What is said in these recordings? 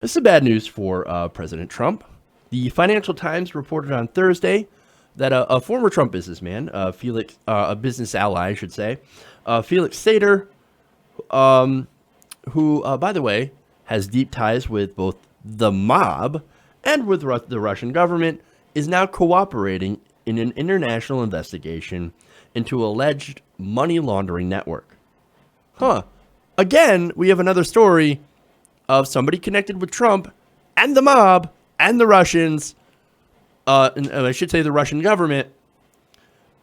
This is bad news for President Trump. The Financial Times reported on Thursday that a former Trump businessman, Felix, a business ally, I should say, Felix Sater, who, by the way, has deep ties with both the mob and with the Russian government, is now cooperating in an international investigation into alleged money laundering network. Again, we have another story of somebody connected with Trump and the mob and the Russians, and I should say the Russian government,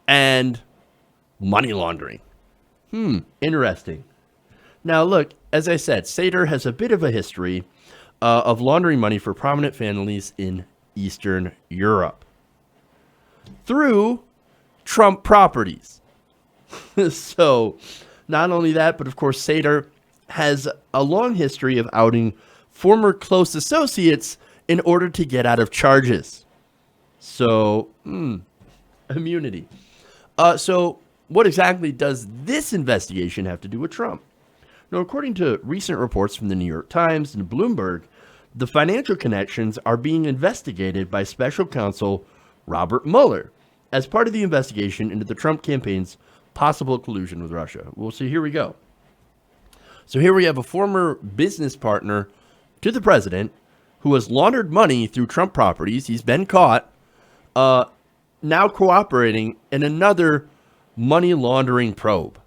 and money laundering. Interesting. Now, look, as I said, Sater has a bit of a history of laundering money for prominent families in Eastern Europe through Trump properties. So, not only that, but of course, Sater has a long history of outing former close associates in order to get out of charges. So, immunity. So, what exactly does this investigation have to do with Trump? Now, according to recent reports from the New York Times and Bloomberg, the financial connections are being investigated by special counsel Robert Mueller as part of the investigation into the Trump campaign's possible collusion with Russia. Well, so here we go. So here we have a former business partner to the president who has laundered money through Trump properties. He's been caught, now cooperating in another money laundering probe.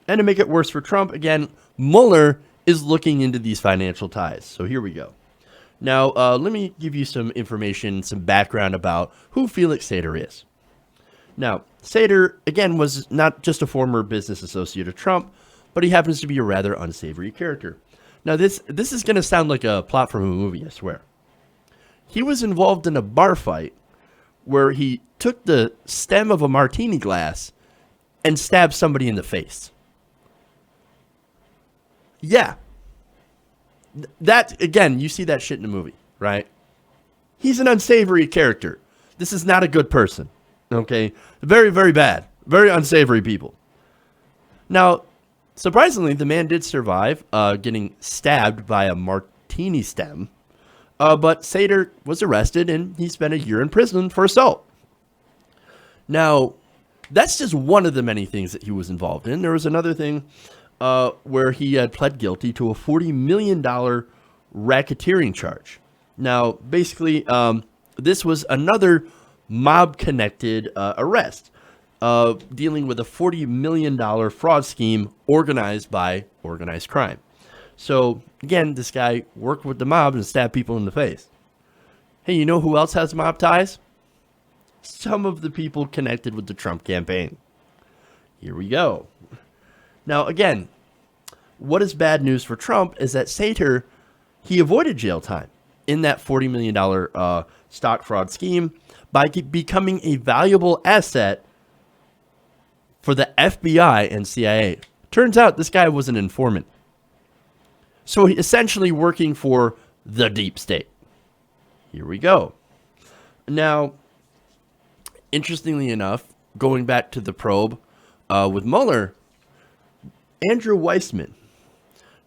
And to make it worse for Trump, again, Mueller is looking into these financial ties. So here we go. Now, let me give you some information, some background about who Felix Sater is. Now, Sater, again, was not just a former business associate of Trump, but he happens to be a rather unsavory character. Now, this is going to sound like a plot from a movie, I swear. He was involved in a bar fight where he took the stem of a martini glass and stabbed somebody in the face. Yeah. That, again, you see that shit in the movie, right? He's an unsavory character. This is not a good person, okay? Very, very bad. Very unsavory people. Now, surprisingly, the man did survive getting stabbed by a martini stem, but Sater was arrested and he spent a year in prison for assault. Now, that's just one of the many things that he was involved in. There was another thing where he had pled guilty to a $40 million racketeering charge. Now, basically, this was another mob-connected arrest, dealing with a $40 million fraud scheme organized by organized crime. So, again, this guy worked with the mob and stabbed people in the face. Hey, you know who else has mob ties? Some of the people connected with the Trump campaign. Here we go. Now, again, what is bad news for Trump is that Sater, he avoided jail time in that $40 million stock fraud scheme by becoming a valuable asset for the FBI and CIA. Turns out this guy was an informant. So he essentially working for the deep state. Here we go. Now, interestingly enough, going back to the probe with Mueller, Andrew Weissman.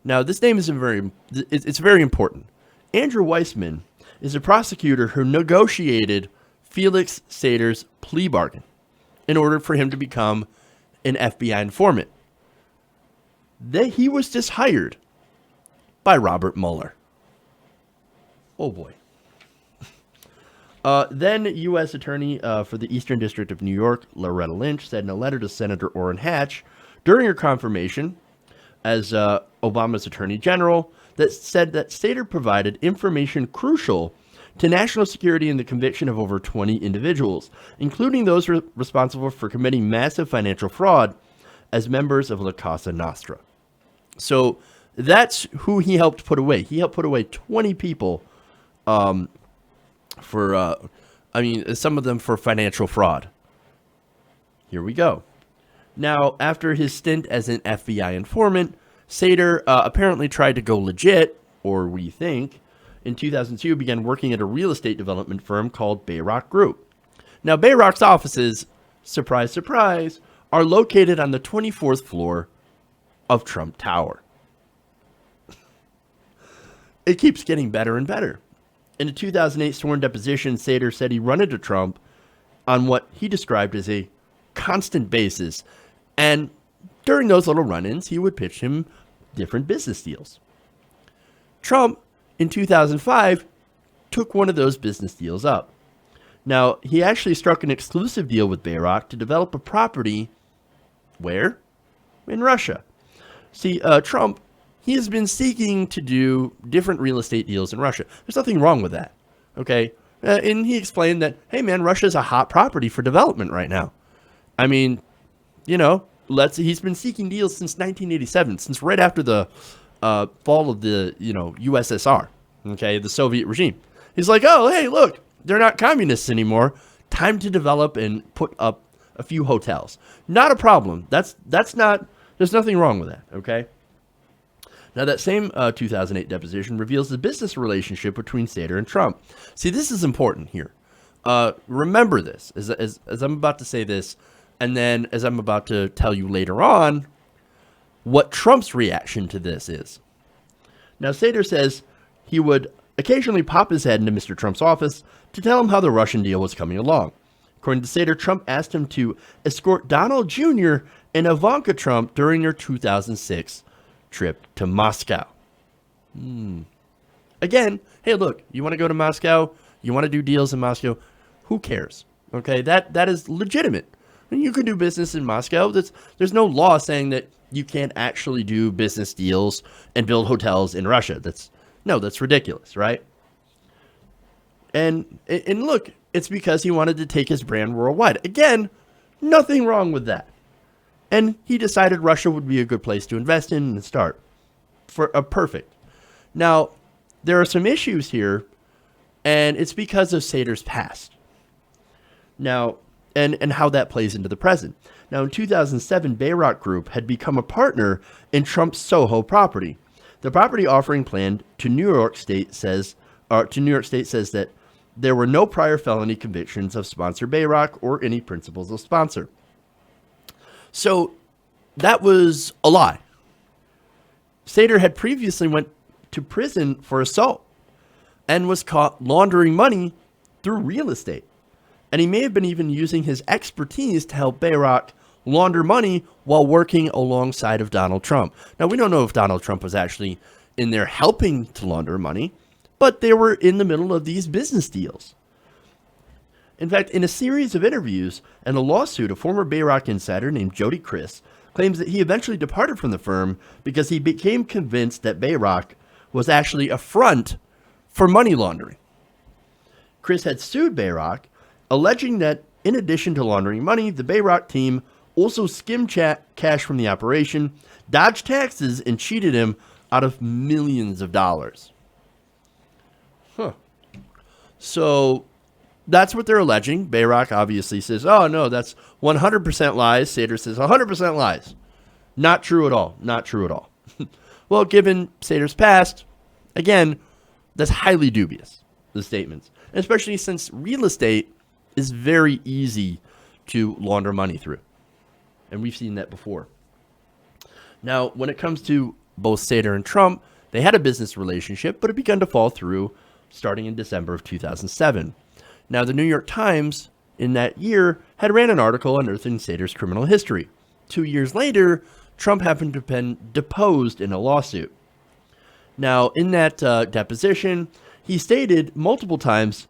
Now, this name is it's very important. Andrew Weissman is a prosecutor who negotiated Felix Sater's plea bargain in order for him to become an FBI informant. He was just hired by Robert Mueller. Oh boy. Then U.S. Attorney for the Eastern District of New York, Loretta Lynch, said in a letter to Senator Orrin Hatch during her confirmation as Obama's Attorney General that said that Sater provided information crucial to national security in the conviction of over 20 individuals, including those responsible for committing massive financial fraud as members of La Cosa Nostra. So that's who he helped put away. He helped put away 20 people for, some of them for financial fraud. Here we go. Now, after his stint as an FBI informant, Sater apparently tried to go legit, or we think, in 2002 began working at a real estate development firm called Bayrock Group. Now, Bayrock's offices, surprise, surprise, are located on the 24th floor of Trump Tower. it keeps getting better and better. In a 2008 sworn deposition, Sater said he run into Trump on what he described as a constant basis. And during those little run-ins, he would pitch him different business deals. Trump, in 2005, took one of those business deals up. Now, he actually struck an exclusive deal with Bayrock to develop a property where? In Russia. See, Trump, he has been seeking to do different real estate deals in Russia. There's nothing wrong with that, okay? And he explained that, hey, man, Russia's a hot property for development right now. I mean, you know, he's been seeking deals since 1987, since right after the fall of the, USSR, okay, the Soviet regime. He's like, oh, hey, look, they're not communists anymore. Time to develop and put up a few hotels. Not a problem. That's not, there's nothing wrong with that, okay? Now, that same 2008 deposition reveals the business relationship between Sater and Trump. See, this is important here. Remember this, as I'm about to say this, and then as I'm about to tell you later on, what Trump's reaction to this is. Now, Sater says he would occasionally pop his head into Mr. Trump's office to tell him how the Russian deal was coming along. According to Sater, Trump asked him to escort Donald Jr. and Ivanka Trump during their 2006 trip to Moscow. Again, hey, look, you want to go to Moscow? You want to do deals in Moscow? Who cares? Okay, that is legitimate. And you can do business in Moscow. There's no law saying that you can't actually do business deals and build hotels in Russia. That's ridiculous, right? And look, it's because he wanted to take his brand worldwide. Again, nothing wrong with that. And he decided Russia would be a good place to invest in and start. Perfect. Now, there are some issues here, and it's because of Sater's past. Now, and how that plays into the present. Now, in 2007, Bayrock Group had become a partner in Trump's Soho property. The property offering plan to New York State says that there were no prior felony convictions of sponsor Bayrock or any principles of sponsor. So that was a lie. Sater had previously went to prison for assault and was caught laundering money through real estate. And he may have been even using his expertise to help Bayrock launder money while working alongside of Donald Trump. Now, we don't know if Donald Trump was actually in there helping to launder money, but they were in the middle of these business deals. In fact, in a series of interviews and a lawsuit, a former Bayrock insider named Jody Chris claims that he eventually departed from the firm because he became convinced that Bayrock was actually a front for money laundering. Chris had sued Bayrock, alleging that in addition to laundering money, the Bayrock team also skimmed cash from the operation, dodged taxes, and cheated him out of millions of dollars. So that's what they're alleging. Bayrock obviously says, oh, no, that's 100% lies. Sater says 100% lies. Not true at all. Not true at all. Well, given Sater's past, again, that's highly dubious, the statements, especially since real estate is very easy to launder money through. And we've seen that before. Now, when it comes to both Sater and Trump, they had a business relationship, but it began to fall through starting in December of 2007. Now, the New York Times in that year had ran an article unearthing Sater's criminal history. 2 years later, Trump happened to have been deposed in a lawsuit. Now, in that deposition, he stated multiple times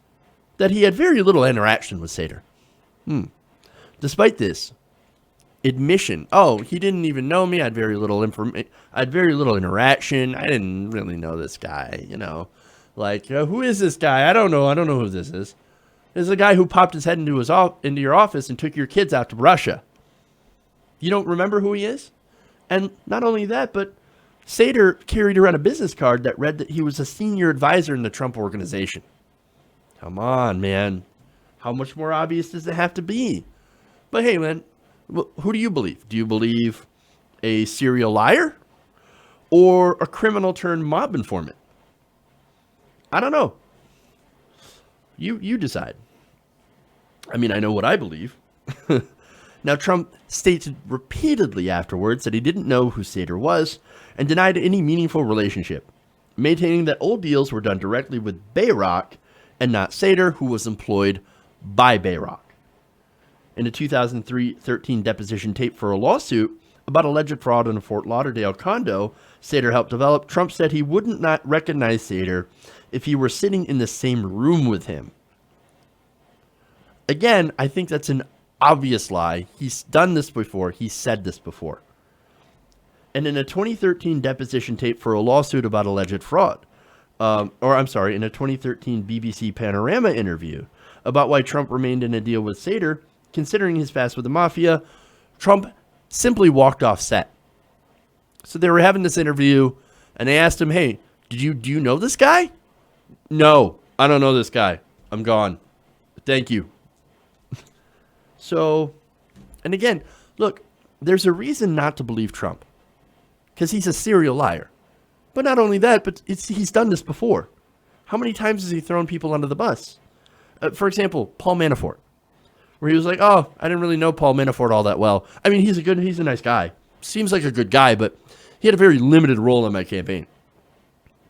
that he had very little interaction with Sater. Despite this admission, he didn't even know me. I had very little interaction. I didn't really know this guy, who is this guy? I don't know who this is. This is a guy who popped his head into your office and took your kids out to Russia. You don't remember who he is? And not only that, but Sater carried around a business card that read that he was a senior advisor in the Trump organization. Come on, man. How much more obvious does it have to be? But hey, man, who do you believe? Do you believe a serial liar or a criminal turned mob informant? I don't know. You decide. I mean, I know what I believe. Now, Trump stated repeatedly afterwards that he didn't know who Sater was and denied any meaningful relationship. maintaining that old deals were done directly with Bayrock and not Sater, who was employed by Bayrock. In a 2013 deposition tape for a lawsuit about alleged fraud in a Fort Lauderdale condo Sater helped develop, Trump said he wouldn't not recognize Sater if he were sitting in the same room with him. Again, I think that's an obvious lie. He's done this before. He said this before. And in a 2013 deposition tape for a lawsuit about alleged fraud, in a 2013 BBC Panorama interview about why Trump remained in a deal with Sater, considering his past with the mafia, Trump simply walked off set. So they were having this interview, and they asked him, hey, do you know this guy? No, I don't know this guy. I'm gone. Thank you. So, and again, look, there's a reason not to believe Trump, because he's a serial liar. But not only that, but he's done this before. How many times has he thrown people under the bus? For example, Paul Manafort, where he was like, oh, I didn't really know Paul Manafort all that well. I mean, he's a nice guy. Seems like a good guy, but he had a very limited role in my campaign.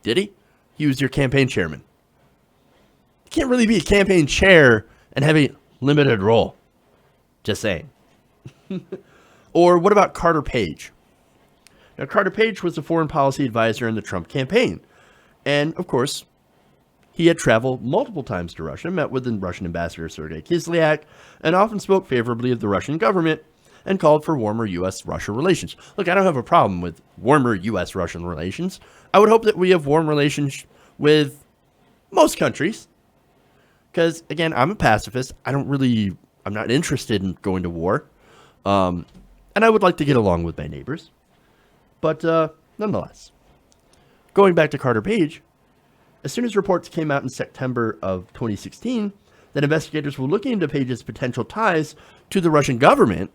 Did he? He was your campaign chairman. You can't really be a campaign chair and have a limited role. Just saying. Or what about Carter Page? Now, Carter Page was a foreign policy advisor in the Trump campaign. And, of course, he had traveled multiple times to Russia, met with the Russian ambassador Sergei Kislyak, and often spoke favorably of the Russian government and called for warmer U.S.-Russia relations. Look, I don't have a problem with warmer U.S.-Russian relations. I would hope that we have warm relations with most countries. Because, again, I'm a pacifist. I'm not interested in going to war. And I would like to get along with my neighbors. But nonetheless, going back to Carter Page, as soon as reports came out in September of 2016 that investigators were looking into Page's potential ties to the Russian government,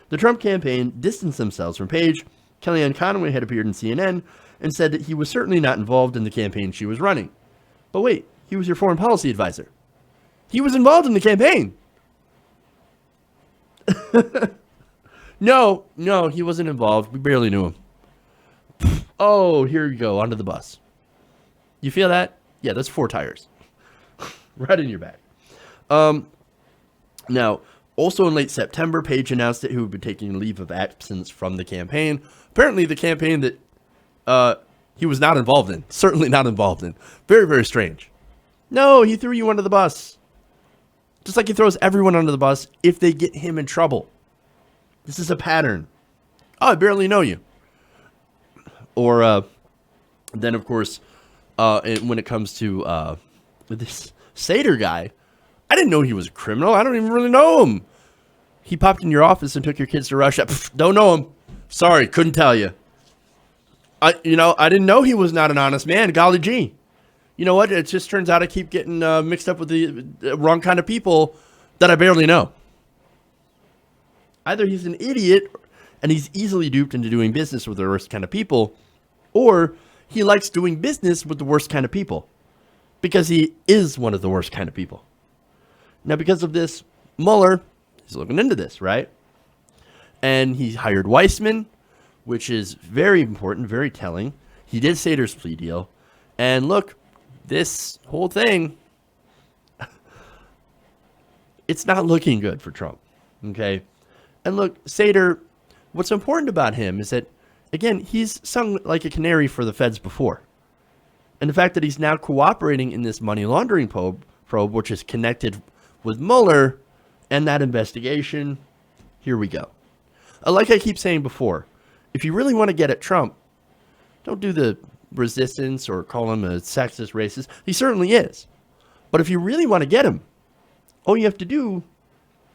the Trump campaign distanced themselves from Page. Kellyanne Conway had appeared in CNN and said that he was certainly not involved in the campaign she was running. But wait, he was your foreign policy advisor. He was involved in the campaign. No, he wasn't involved. We barely knew him. Oh, here you go, onto the bus. You feel that? Yeah, that's 4 tires. Right in your back. Now, also in late September, Page announced that he would be taking a leave of absence from the campaign. Apparently the campaign that he was not involved in. Certainly not involved in. Very, very strange. No, he threw you under the bus. Just like he throws everyone under the bus if they get him in trouble. This is a pattern. Oh, I barely know you. Or then, of course, when it comes to this Sater guy, I didn't know he was a criminal. I don't even really know him. He popped in your office and took your kids to Russia. Pff, don't know him. Sorry, couldn't tell you. I didn't know he was not an honest man. Golly gee. You know what? It just turns out I keep getting mixed up with the wrong kind of people that I barely know. Either he's an idiot and he's easily duped into doing business with the worst kind of people, or he likes doing business with the worst kind of people because he is one of the worst kind of people. Now, because of this, Mueller is looking into this, right? And he hired Weissman, which is very important, very telling. He did Sater's plea deal. And look, this whole thing, it's not looking good for Trump, okay? And look, Sater, what's important about him is that, again, he's sung like a canary for the feds before. And the fact that he's now cooperating in this money laundering probe, which is connected with Mueller and that investigation, here we go. Like I keep saying before, if you really want to get at Trump, don't do the resistance or call him a sexist, racist. He certainly is. But if you really want to get him, all you have to do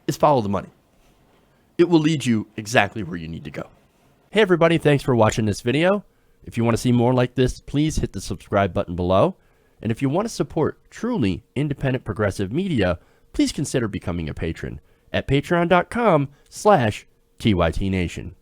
is follow the money. It will lead you exactly where you need to go. Hey everybody, thanks for watching this video. If you want to see more like this, please hit the subscribe button below. And if you want to support truly independent progressive media, please consider becoming a patron at patreon.com/TYTNation.